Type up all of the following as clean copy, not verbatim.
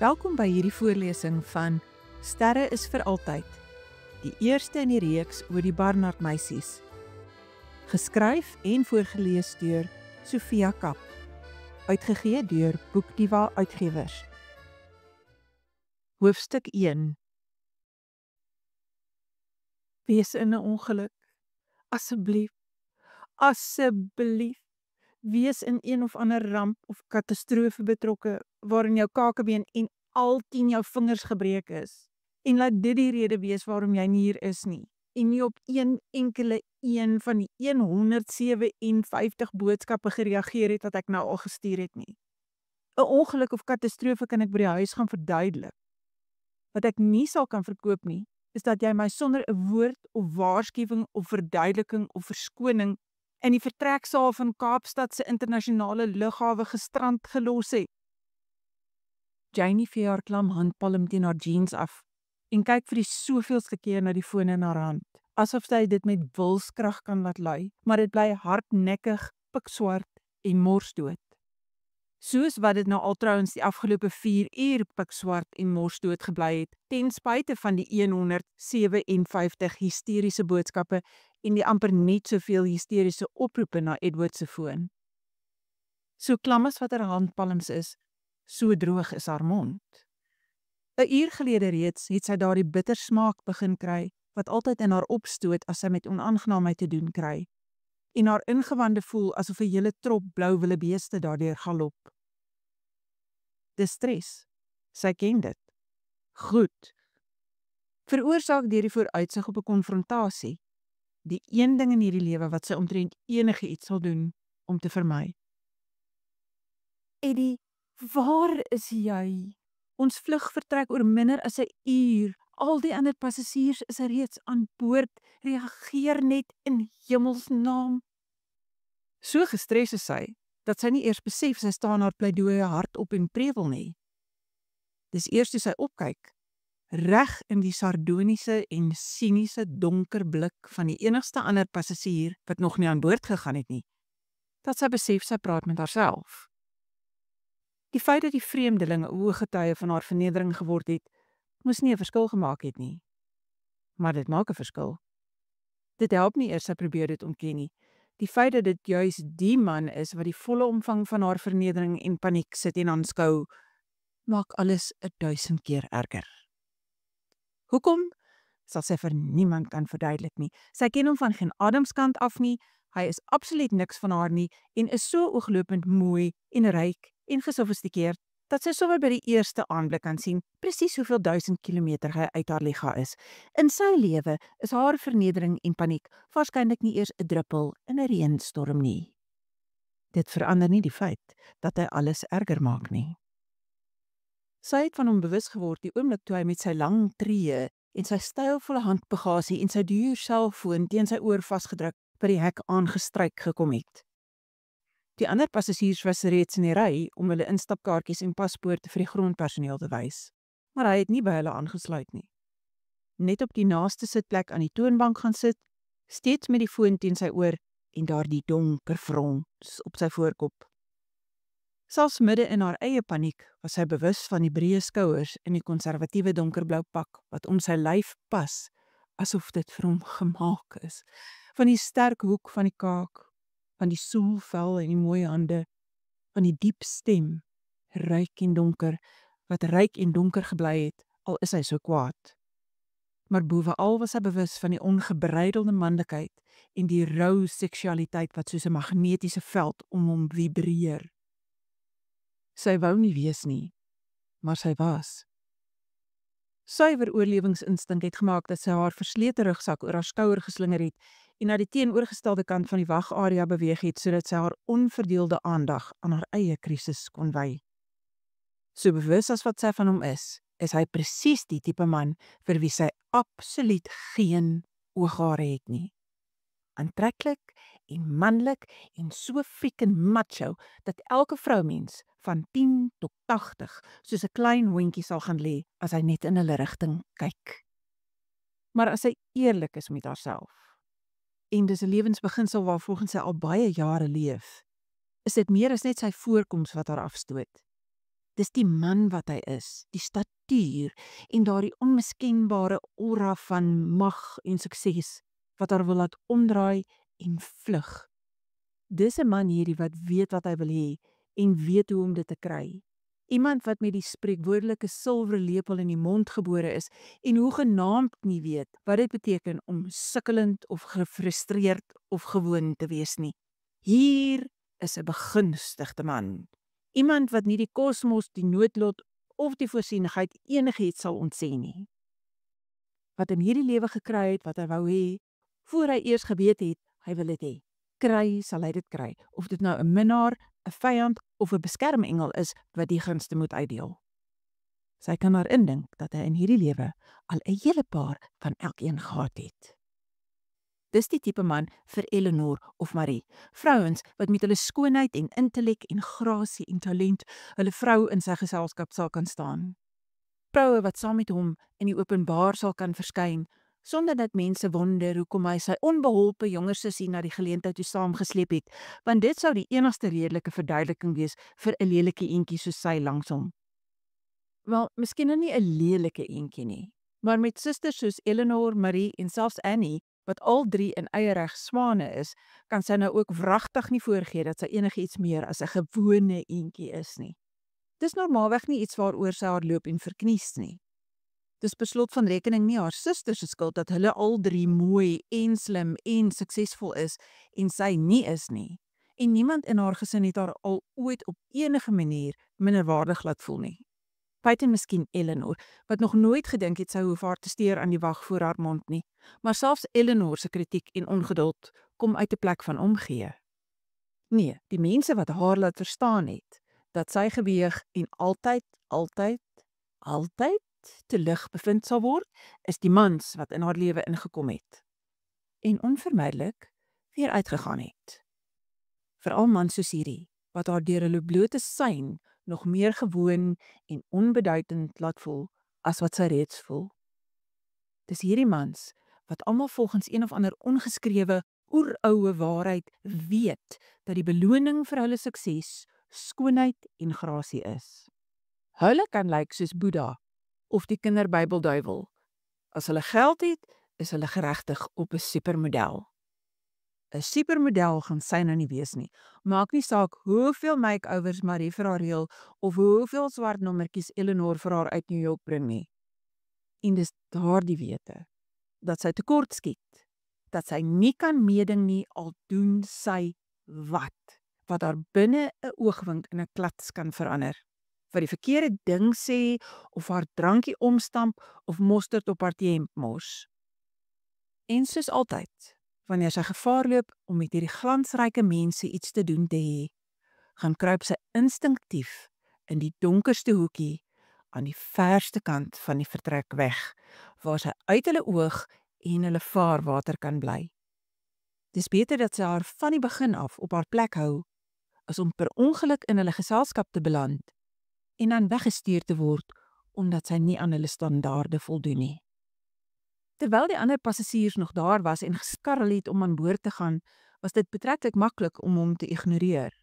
Welkom by hierdie voorlesing van Sterre is vir altyd, die eerste in die reeks oor die Barnard meisies. Geskryf en voorgelees deur Sofia Kap, uitgegee deur Boekdiva Uitgewers. Hoofstuk 1. Wees in 'n ongeluk, asseblief, asseblief. Wees in een of ander ramp of katastrofe betrokke, waarin jou kakebeen en al 10 jou vingers gebreek is. En laat dit die rede wees waarom jy nie hier is nie. En nie op een enkele een van die 157 boodskappe gereageer het wat ek nou al gestuur het nie. 'n Ongeluk of katastrofe kan ek by die huis gaan verduidelik. Wat ek nie sal kan verkoop nie, is dat jy my sonder 'n woord of waarskuwing of verduideliking of verskoning in die vertreksaal van Kaapstad se internasionale lughawe gestrand gelos het. Janie vee haar klam handpalm teen haar jeans af en kyk vir die soveelste keer na die foon in haar hand, asof sy dit met wilskrag kan laat lui, maar dit bly hardnekkig, pikswart en morsdood. Soos wat dit nou al trouens die afgelope 4 uur pikswart en morsdood gebly het, ten spyte van die 157 hysteriese boodskappe en die amper net soveel hysteriese oproepe na Edward se foon. So klam as wat haar handpalms is, so droog is haar mond. 'n uur gelede reeds het sy daardie bitter smaak begin kry, wat altyd in haar opstoot as sy met onaangenaamheid te doen kry, en haar ingewande voel asof 'n hele trop blou wildebeeste daardeur galop. Dis stres, sy ken dit. Goed. Veroorsaak deur die vooruitsig op 'n konfrontasie, die een ding in hierdie lewe wat sy omtrent enige iets sal doen om te vermy. Eddie, waar is jy? Ons vlug vertrek oor minder as 'n uur. Al die ander passasiers is reeds aan boord. Reageer net in hemelsnaam. So gestres is sy, dat sy nie eers besef sy staan haar pleidooie hardop en prewel nie. Dis eers toe sy opkyk, reg in die sardoniese en siniese donker blik van die enigste ander passasier wat nog nie aan boord gegaan het nie, dat sy besef sy praat met haarself. Die feit dat die vreemdeling 'n ooggetuie van haar vernedering geword het, moes nie 'n verskil gemaak het nie. Maar dit maak 'n verskil. Dit help nie eers sy probeer dit ontken nie. Die feit dat dit juis die man is wat die volle omvang van haar vernedering en paniek sit en aanskou, maak alles 1000 keer erger. Hoekom? Sal sy vir niemand kan verduidelik nie. Sy ken hom van geen ademskant af nie, hy is absoluut niks van haar nie en is so ooglopend mooi en ryk en gesofistikeerd, dat sy sommer by die eerste aanblik kan sien presies hoeveel 1000 kilometer hy uit haar liga is. In sy lewe is haar vernedering en paniek waarskynlik nie eers 'n druppel in 'n reënstorm nie. Dit verander nie die feit dat hy alles erger maak nie. Sy het van hom bewus geword die oomblik toe hy met sy lang tree en sy stylvolle handbagasie en sy duur selfoon teen sy oor vasgedruk by die hek aangestryk gekom het. Die ander passasiers was reeds in die ry om hulle instapkaartjies en paspoorte vir die grondpersoneel te wys, maar hy het nie by hulle aangesluit nie. Net op die naaste sitplek aan die toonbank gaan sit, steeds met die foon teen sy oor en daardie donker frons op sy voorkop. Selfs midde in haar eie paniek was sy bewus van die breë skouers en die konservatiewe donkerblou pak wat om sy lyf pas, asof dit vir hom gemaak is, van die sterk hoek van die kaak, van die soelvel en die mooi hande, van die diep stem, ryk en donker, wat ryk en donker gebly het, al is hy so kwaad. Maar bovenal was hy bewus van die ongebreidelde manlikheid en die rou seksualiteit wat soos 'n magnetiese veld om hom vibreer. Sy wou nie wees nie, maar sy was. Suiwer oorlewingsinstink het gemaak dat sy haar verslete rugsak oor haar skouer geslinger het en na die teenoorgestelde kant van die wagarea beweeg het, sodat sy haar onverdeelde aandag aan haar eie krisis kon wy. So bewus as wat sy van hom is hy presies die tipe man vir wie sy absoluut geen ooghare het nie. Aantreklik en manlik en so freaking macho, dat elke vroumens van 10 tot 80 soos 'n klein hondjie sal gaan lê as hy net in hulle rigting kyk. Maar as sy eerlik is met haarself, en dis 'n lewensbeginsel waarvolgens sy al baie jare leef, is dit meer as net sy voorkoms wat haar afstoot. Dis die man wat hy is, die statuur en daardie onmiskenbare aura van mag en sukses, wat haar wil laat omdraai en vlug. Dis 'n man hierdie wat weet wat hy wil hê en weet hoe om dit te kry. Iemand wat met die spreekwoordelike silwer lepel in die mond gebore is en hoegenaamd nie weet wat dit beteken om sukkelend of gefrustreerd of gewoon te wees nie. Hier is 'n begunstigde man. Iemand wat nie die kosmos, die noodlot of die voorsienigheid enigiets sal ontsê nie. Wat in hierdie lewe gekry het wat hy wou hê, voor hy eers geweet het, hy wil dit hê. Kry sal hy dit kry, of dit nou 'n minnaar, 'n vyand of 'n beskermengel is wat die gunste moet uitdeel. Sy kan haar indink dat hy in hierdie lewe al 'n hele paar van elkeen gehad het. Dis die tipe man vir Eleanor of Marie, vrouens wat met hulle skoonheid en intellek en grasie en talent hulle vrou in sy geselskap sal kan staan. Vroue wat saam met hom in die openbaar sal kan verskyn, sonder dat mense wonder hoekom hy sy onbeholpe jonger sussie na die geleentheid toe saamgesleep het, want dit sou die enigste redelike verduideliking wees vir 'n lelike eentjie soos sy langs hom. Wel, miskien nou nie 'n lelike eentjie nie, maar met susters soos Eleanor, Marie en selfs Annie, wat al drie in eie reg swane is, kan sy nou ook wragtig nie voorgee dat sy enigiets meer as 'n gewone eentjie is nie. Dis normaalweg nie iets waaroor sy haar loop en verknies nie. Dis beslot van rekening nie haar susters se skuld dat hulle al drie mooi en slim en suksesvol is en sy nie is nie. En niemand in haar gesin het haar al ooit op enige manier minderwaardig laat voel nie. Buiten miskien Eleanor, wat nog nooit gedink het sy hoef haar te steur aan die wag voor haar mond nie. Maar selfs Eleanor se kritiek en ongeduld kom uit 'n plek van omgee. Nee, die mense wat haar laat verstaan het dat sy geweeg en altyd te lig bevind sal word, is die mans wat in haar lewe ingekom het en onvermydelik weer uitgegaan het. Veral mans soos hierdie, wat haar deur hulle blote syn nog meer gewoon en onbeduidend laat voel as wat sy reeds voel. Dis hierdie mans wat almal volgens een of ander ongeskrewe oeroue waarheid weet dat die beloning vir hulle sukses skoonheid en grasie is. Hulle kan lyk soos Boeddha of die kinderbybelduiwel. As hulle geld het, is hulle geregtig op 'n supermodel. 'n Supermodel gaan sy nou nie wees nie. Maak nie saak hoeveel makeovers Marie vir haar reël of hoeveel swart nommertjies Eleanor vir haar uit New York bring nie. En dis daardie wete dat sy tekort skiet, dat sy nie kan meeding nie al doen sy wat haar binne 'n oogwink in 'n klats kan verander. Wat die verkeerde ding sê of haar drankie omstamp of mosterd op haar hemp mors. En soos altyd, wanneer sy gevaar loop om met hierdie glansryke mense iets te doen te hê, gaan kruip sy instinktief in die donkerste hoekie aan die verste kant van die vertrek weg, waar sy uit hulle oog en hulle vaarwater kan bly. Dis beter dat sy haar van die begin af op haar plek hou, as om per ongeluk in hulle geselskap te beland en dan weggestuur te word, omdat sy nie aan hulle standaarde voldoen nie. Terwyl die ander passasiers nog daar was en geskarrel het om aan boord te gaan, was dit betreklik maklik om hom te ignoreer.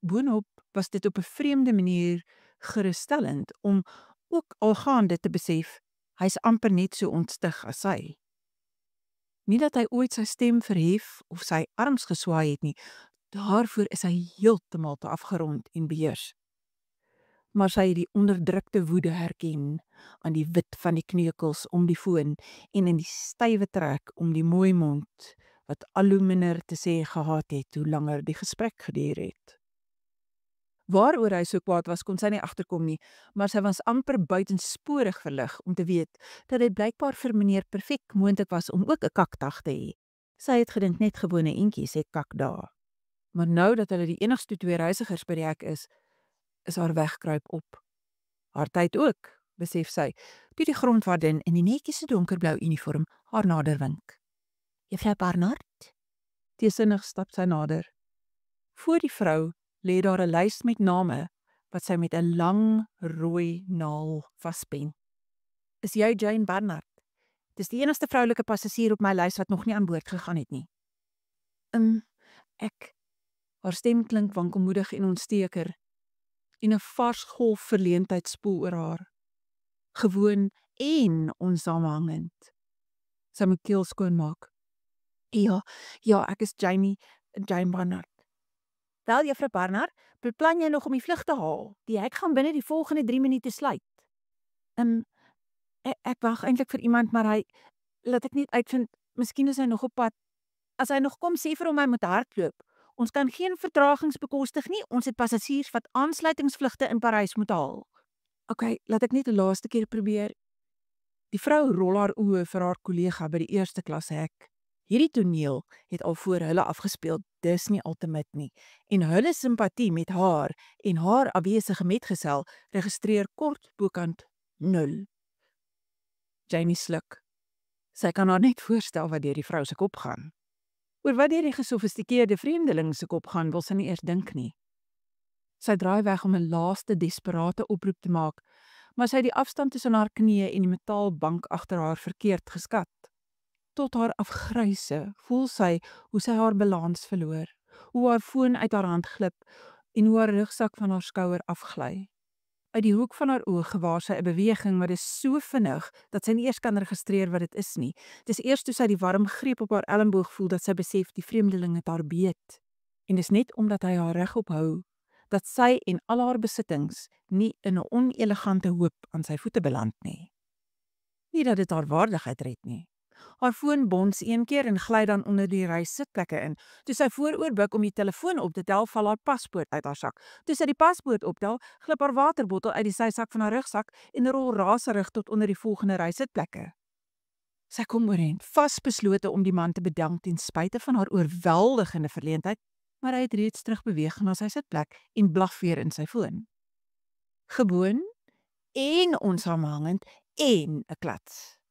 Boonop was dit op 'n vreemde manier gerusstellend om ook al gaande te besef, hy's amper net so ontstig as sy. Nie dat hy ooit sy stem verhef of sy arms geswaai het nie, daarvoor is hy heeltemal te afgerond en beheers. Maar sy het die onderdrukte woede herken aan die wit van die kneukels om die foon en in die stywe trek om die mooi mond, wat al hoe minder te sê gehad het hoe langer die gesprek geduur het. Waaroor hy so kwaad was, kon sy nie agterkom nie, maar sy was amper buitensporig verlig om te weet dat dit blykbaar vir meneer perfek moontlik was om ook 'n kakdag te hê. Sy het gedink net gewone entjies het kakdae. Maar nou dat hulle die enigste twee reisigers by die hek is haar wegkruip op. Haar tyd ook, besef sy, toe die grondwaardin in die netjiese donkerblou uniform haar nader wink. Juffrou Barnard? Teesinnig stap sy nader. Voor die vrou lê daar 'n lys met name wat sy met 'n lang rooi naal vaspen. Is jy Jane Barnard? Dis die enigste vroulike passasier op my lys wat nog nie aan boord gegaan het nie. Ek. Haar stem klink wankelmoedig en ontsteker. en 'n vars golf verleentheid spoel oor haar. Gewoon en onsaamhangend. Sy moet keel skoonmaak. Ja, ek is Jane Barnard. Wel, juffrou Barnard, beplan jy nog om die vlug te haal? Die hek gaan binne die volgende 3 minute sluit. Ek wag eintlik vir iemand, maar laat ek net uitvind, miskien is hy nog op pad. As hy nog kom, sê vir hom hy moet hardloop. Ons kan geen vertragings bekostig nie, ons het passasiers wat aansluitingsvlugte in Parys moet haal. Okay, laat ek net 'n laaste keer probeer. Die vrou rol haar oë vir haar kollega by die eerste klas hek. Hierdie toneel het al voor hulle afgespeel, dis nie altemit nie. En hulle simpatie met haar en haar afwesige metgesel registreer kort bokant 0. Janie sluk. Sy kan haar net voorstel wat deur die vrou se kop gaan. Oor wat deur die gesofistikeerde vreemdeling se kop gaan, wil sy nie eers dink nie. Sy draai weg om 'n laaste desperate oproep te maak, maar sy het die afstand tussen haar knieë en die metaalbank agter haar verkeerd geskat. Tot haar afgryse voel sy hoe sy haar balans verloor, hoe haar foon uit haar hand glip en hoe haar rugsak van haar skouer afgly. Uit die hoek van haar oog gewaar sy 'n beweging, maar dit is so vinnig dat sy nie eers kan registreer wat dit is nie. Dis eers toe sy die warm greep op haar elmboog voel dat sy besef die vreemdeling het haar beet. En dis net omdat hy haar regop hou, dat sy en al haar besittings nie in 'n onelegante hoop aan sy voete beland nie. Nie dat dit haar waardigheid red nie. Haar foon bons een keer en gly dan onder die reissitplekke in. Toe sy vooroor buig om die telefoon op te tel, val haar paspoort uit haar sak. Toe sy die paspoort optel, glip haar waterbottel uit die sysak van haar rugsak en rol raserig tot onder die volgende reissitplekke. Sy kom oorent, vasbeslote om die man te bedank ten spyte van haar oorweldigende verleentheid, maar hy het reeds terugbeweeg na sy sitplek en blaf weer in sy foon. Gewoon en onsaamhangend en 'n klats.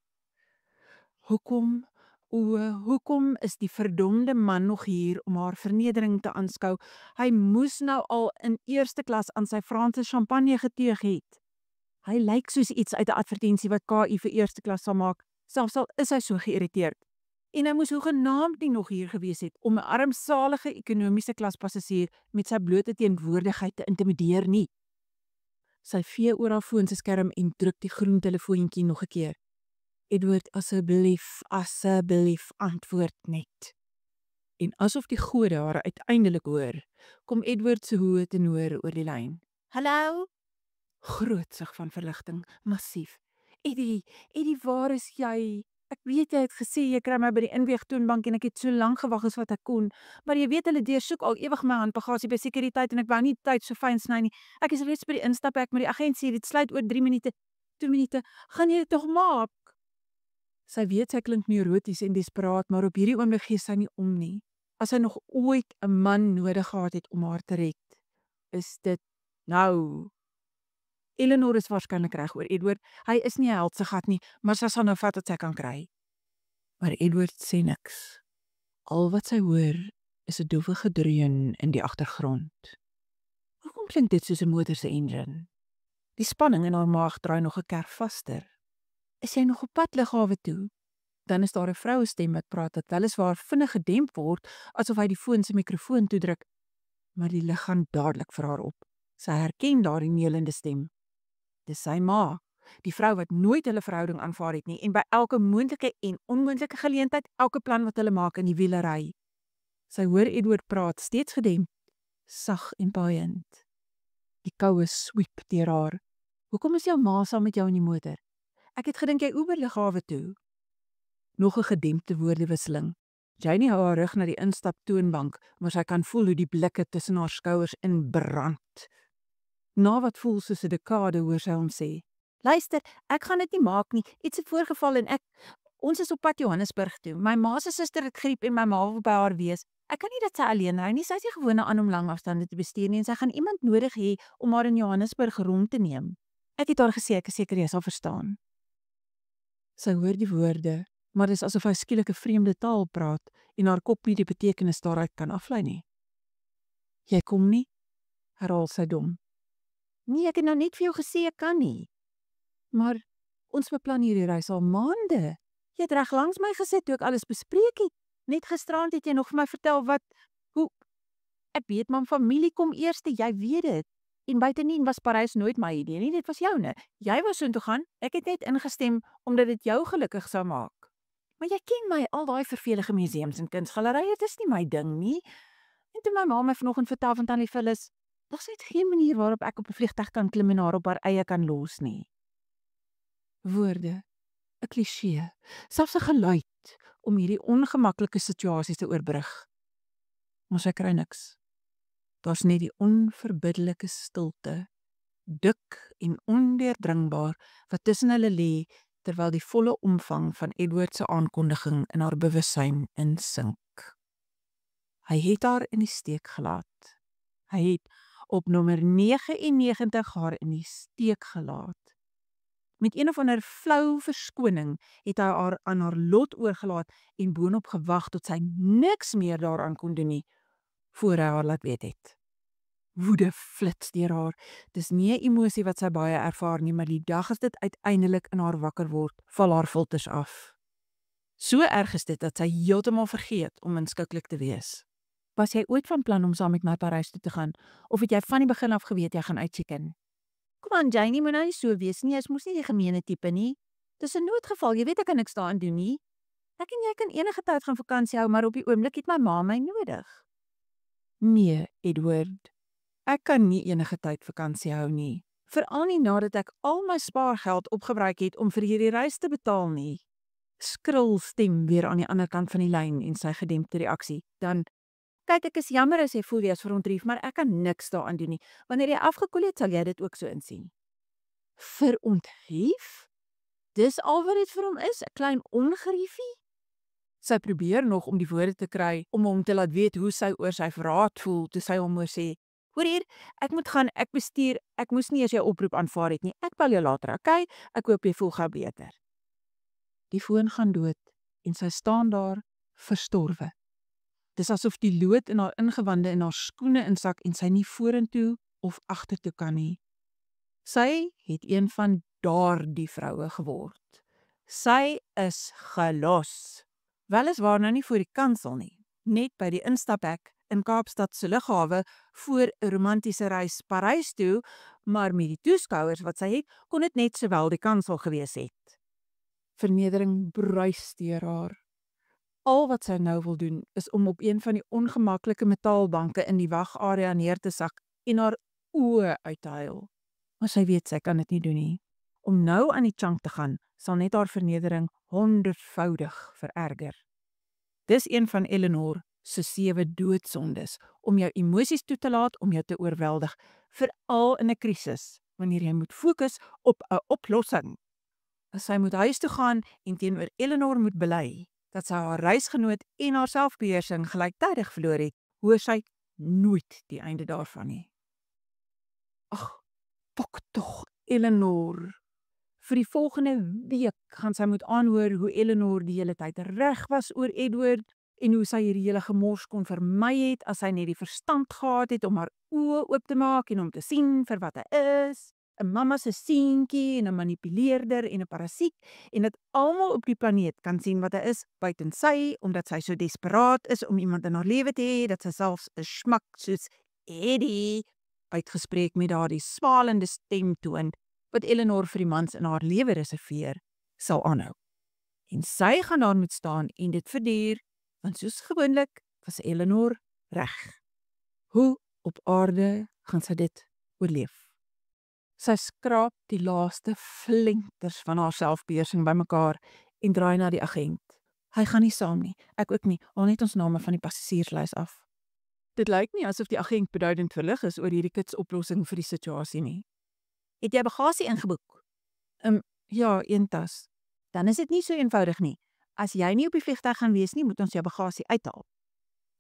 Hoekom is die verdomde man nog hier om haar vernedering te aanskou? Hy moes nou al in eerste klas aan sy Franse champagne geteug het. Hy lyk soos iets uit 'n advertensie wat KU vir eerste klas sal maak, selfs al is hy so geïrriteerd. En hy moes hoegenaamd nie nog hier gewees het om 'n armsalige ekonomiese klas passasier met sy blote teenwoordigheid te intimideer nie. Sy vee oor haar foon se skerm en druk die groen telefoontjie nog 'n keer. Edward, asseblief, antwoord net. En asof die gode haar uiteindelik hoor, kom Edward se hoë tenore oor die lyn. Hallo? Groot sug van verligting, massief. Eddie, waar is jy? Ek weet jy het gesê jy kry my by die inweegtoonbank en ek het so lank gewag as wat ek kon, maar jy weet hulle deursoek al ewig my handbagasie by sekuriteit en ek wou nie tyd so fyn sny nie. Ek is reeds by die instaphek, maar die agent sê dit sluit oor 3 minute. 2 minute, gaan jy dit tog maak? Sy weet sy klink neuroties en desperaat, maar op hierdie oomblik gee sy nie om nie. As sy nog ooit 'n man nodig gehad het om haar te red, is dit nou. Eleanor is waarskynlik reg oor Edward. Hy is nie 'n held se gat nie, maar sy sal nou vat wat sy kan kry. Maar Edward sê niks. Al wat sy hoor is 'n dowwe gedreun in die agtergrond. Hoekom klink dit soos 'n motor se engine? Die spanning in haar maag draai nog 'n kerf vaster. Is sy nog op pad lughawe toe? Dan is daar 'n vrouestem wat praat wat weliswaar vinnig gedemp word, asof hy die foon se mikrofoon toedruk, maar die lig gaan dadelik vir haar op. Sy herken daardie neulende stem. Dis sy ma, die vrou wat nooit hulle verhouding aanvaar het nie en by elke moontlike en onmoontlike geleentheid elke plan wat hulle maak in die wiele ry. Sy hoor Edward praat, steeds gedemp, sag en baaiend. Die koue sweep deur haar. Hoekom is jou ma saam met jou in die motor? Ek het gedink jy Uber lughawe toe. Nog 'n gedempte woordewisseling. Janie hou haar rug na die instaptoonbank, maar sy kan voel hoe die blikke tussen haar skouers inbrand. Na wat voel soos 'n dekade hoor sy hom sê: "Luister, ek gaan dit nie maak nie. Iets het voorgeval en ons is op pad Johannesburg toe. My ma se suster het griep en my ma wil by haar wees. Ek kan nie dat sy alleen ry nie. Sy is nie gewoond aan om lang afstande te bestuur nie en sy gaan iemand nodig hê om haar in Johannesburg rond te neem. Ek het haar gesê ek is seker jy sal verstaan." Sy hoor die woorde, maar dis asof hy skielik 'n vreemde taal praat en haar kop nie die betekenis daaruit kan aflei nie. "Jy kom nie?" herhaal sy dom. "Nee, ek het nou net vir jou gesê ek kan nie." "Maar ons beplan hierdie reis al maande. Jy het reg langs my gesit toe ek alles bespreek het. Net gisteraand het jy nog vir my vertel hoe ek weet man, familie kom eerste, jy weet dit. En buitendien was Parys nooit my idee nie, dit was joune. Jy wou soontoe gaan, ek het net ingestem omdat dit jou gelukkig sou maak. Maar jy ken my, al daai vervelige museums en kunsgalerye, dit is nie my ding nie. En toe my ma my vanoggend vertel van Tannie Phyllis, daar's net geen manier waarop ek op 'n vliegtuig kan klim en haar op haar eie kan los nie. Woorde, 'n kliseë, selfs 'n geluid om hierdie ongemaklike situasies te oorbrug. Maar sy kry niks. Daar's net die onverbiddelike stilte, dik en ondeurdringbaar, wat tussen hulle lê, terwyl die volle omvang van Edward se aankondiging in haar bewussyn insink. Hy het haar in die steek gelaat. Hy het op nommer 99 haar in die steek gelaat. Met een of ander flou verskoning het hy haar aan haar lot oorgelaat en boonop gewag tot sy niks meer daaraan kon doen nie, voor hy haar laat weet het. Woede flits deur haar. Dis nie 'n emosie wat sy baie ervaar nie, maar die dag as dit uiteindelik in haar wakker word, val haar filters af. So erg is dit dat sy heeltemal vergeet om inskikkelik te wees. Was jy ooit van plan om saam met my Parys toe te gaan, of het jy van die begin af geweet jy gaan uitchicken? Kom aan Janie, moet nou nie so wees nie, jy is mos nie die gemeene tipe nie. Dis 'n noodgeval, jy weet ek kan niks daaraan doen nie. Ek en jy kan enige tyd gaan vakansie hou, maar op die oomblik het my ma my nodig. Nee, Edward. Ek kan nie enige tyd vakansie hou nie. Veral nie nadat ek al my spaargeld opgebruik het om vir hierdie reis te betaal nie. Skril stem weer aan die ander kant van die lyn en sy gedempte reaksie. Dan, kyk, ek is jammer as jy voel jy is verontrief, maar ek kan niks daaraan doen nie. Wanneer jy afgekoel het, sal jy dit ook so insien. Verontrief? Dis al wat dit vir hom is, 'n klein ongeriefie? Sy probeer nog om die woorde te kry om hom te laat weet hoe sy oor sy verraad voel, toe sy hom hoor sê, hoor hier, ek moet gaan, ek bestuur, ek moes nie eers jou oproep aanvaar het nie, ek bel jou later, okay? Ek hoop jy voel gou beter. Die foon gaan dood en sy staan daar, verstorwe. Dis asof die lood in haar ingewande in haar skoene insak en sy nie vorentoe of agtertoe kan nie. Sy het een van daardie vroue geword. Sy is gelos. Weliswaar nou nie voor die kansel nie, net by die instaphek in Kaapstad se lughawe voor 'n romantiese reis Parys toe, maar met die toeskouers wat sy het, kon dit net sowel die kansel gewees het. Vernedering bruis deur haar. Al wat sy nou wil doen, is om op een van die ongemaklike metaalbanke in die wagarea neer te sak en haar oë uit te huil. Maar sy weet sy kan dit nie doen nie. Om nou aan die chunk te gaan, sal net haar vernedering 100voudig vererger. Dis een van Eleanor se 7 doodsondes, om jou emosies toe te laat om jou te oorweldig, veral in 'n krisis, wanneer jy moet fokus op 'n oplossing. As sy moet huis toe gaan en teenoor Eleanor moet bely dat sy haar reisgenoot en haar selfbeheersing gelyktydig verloor het, hoor sy nooit die einde daarvan nie. Ag, fok tog, Eleanor. Vir die volgende week gaan sy moet aanhoor hoe Eleanor die hele tyd reg was oor Edward en hoe sy hierdie hele gemors kon vermy het as sy net die verstand gehad het om haar oë oop te maak en om te sien vir wat hy is. 'n Mamma se seentjie en 'n manipuleerder en 'n parasiet, en dat almal op die planeet kan sien wat hy is buiten sy, omdat sy so desperaat is om iemand in haar lewe te hê, dat sy selfs 'n smak soos Eddie uitgespreek met daardie swalende stemtoon wat Eleanor vir die mans in haar lewe reserveer, sal aanhou. En sy gaan daar moet staan en dit verduur, want soos gewoonlik was Eleanor reg. Hoe op aarde gaan sy dit oorleef? Sy skraap die laaste flenters van haar selfbeheersing bymekaar en draai na die agent. Hy gaan nie saam nie, ek ook nie, al net ons name van die passasierslys af. Dit lyk nie asof die agent beduidend verlig is oor hierdie kitsoplossing vir die situasie nie. Het jy bagasie ingeboek? Ja, een tas. Dan is dit nie so eenvoudig nie. As jy nie op die vliegtuig gaan wees nie, moet ons jou bagasie uithaal.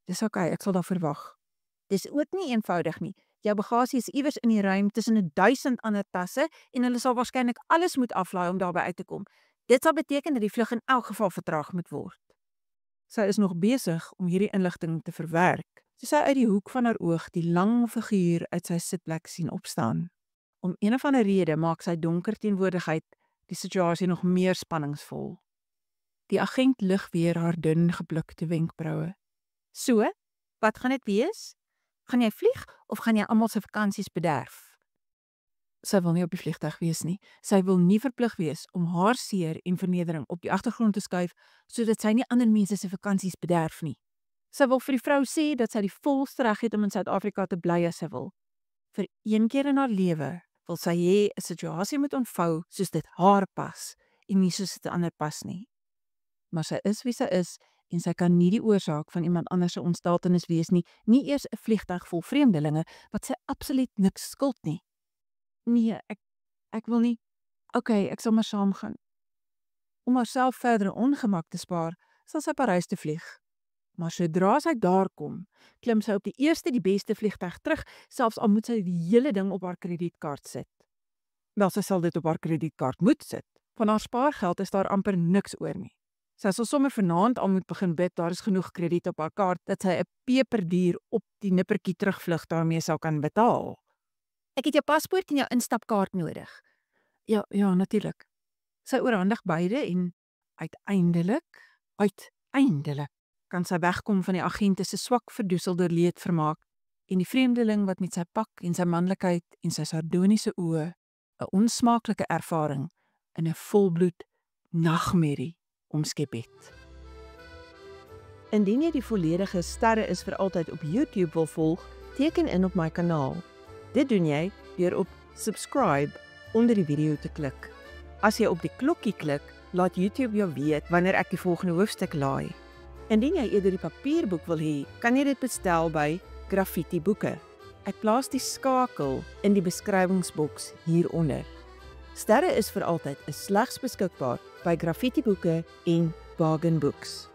Dis okay, ek sal daar verwag. Dis ook nie eenvoudig nie. Jou bagasie is iewers in die ruim tussen 1000 ander tasse en hulle sal waarskynlik alles moet aflaai om daarby uit te kom. Dit sal beteken dat die vlug in elk geval vertraag moet word. Sy is nog besig om hierdie inligting te verwerk, toe sy uit die hoek van haar oog die lang figuur uit sy sitplek sien opstaan. Om een of ander rede maak sy donker teenwoordigheid die situasie nog meer spanningsvol. Die agent lig weer haar dun geplukte wenkbroue. So, wat gaan dit wees? Gaan jy vlieg of gaan jy almal se vakansies bederf? Sy wil nie op die vliegtuig wees nie. Sy wil nie verplig wees om haar seer en vernedering op die agtergrond te skuif, sodat sy nie ander mense se vakansies bederf nie. Sy wil vir die vrou sê dat sy die volste reg het om in Suid-Afrika te bly as sy wil. Vir een keer in haar lewe wil sy hê 'n situasie moet ontvou soos dit haar pas en nie soos dit ander pas nie. Maar sy is wie sy is en sy kan nie die oorsaak van iemand anders se ontsteltenis wees nie, nie eers 'n vliegtuig vol vreemdelinge wat sy absoluut niks skuld nie. Nee, ek wil nie. Okay, ek sal maar saamgaan. Om haarself verdere ongemak te spaar, sal sy Parys toe vlieg. Maar sodra sy daar kom, klim sy op die eerste die beste vliegtuig terug, selfs al moet sy die hele ding op haar kredietkaart sit. Wel, sy sal dit op haar kredietkaart moet sit. Van haar spaargeld is daar amper niks oor nie. Sy sal sommer vanaand al moet begin bid, daar is genoeg krediet op haar kaart, dat sy 'n peperduur op die nippertjie terugvlug daarmee sal kan betaal. Ek het jou paspoort en jou instapkaart nodig. Ja, natuurlik. Sy oorhandig beide en uiteindelik kan sy wegkom van die agente se swak verdoeselde leedvermaak en die vreemdeling wat met sy pak en sy manlikheid en sy sardoniese oë 'n onsmaaklike ervaring in 'n volbloed nagmerrie omskep het. Indien jy die volledige Sterre is vir altyd op YouTube wil volg, teken in op my kanaal. Dit doen jy deur op subscribe onder die video te klik. As jy op die klokkie klik, laat YouTube jou weet wanneer ek die volgende hoofstuk laai. Indien jy eerder die papierboek wil hê, kan jy dit bestel by Graffiti Boeke. Ek plaas die skakel in die beskrywingsboks hieronder. Sterre is vir altyd is slegs beskikbaar by Graffiti Boeke en Bargain Books.